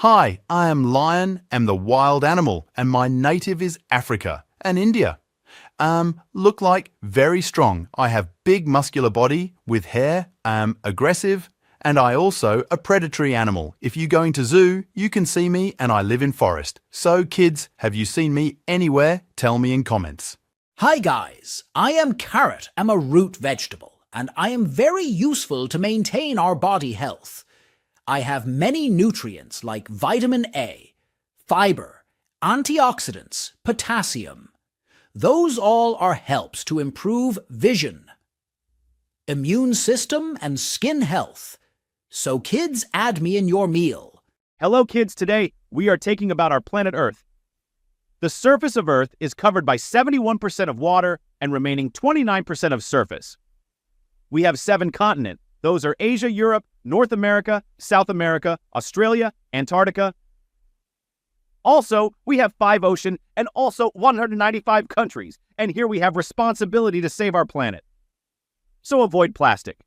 Hi, I am Lion, am the wild animal, and my native is Africa and India. Look like very strong. I have big muscular body with hair, aggressive, and I also a predatory animal. If you go into zoo, you can see me and I live in forest. So kids, have you seen me anywhere? Tell me in comments. Hi guys, I am carrot, am a root vegetable, and I am very useful to maintain our body health. I have many nutrients like vitamin A, fiber, antioxidants, potassium. Those all are helps to improve vision, immune system, and skin health. So kids, add me in your meal. Hello kids, today we are talking about our planet Earth. The surface of Earth is covered by 71% of water and remaining 29% of surface. We have 7 continents. Those are Asia, Europe, North America, South America, Australia, Antarctica. Also, we have 5 oceans and also 195 countries. And here we have responsibility to save our planet. So avoid plastic.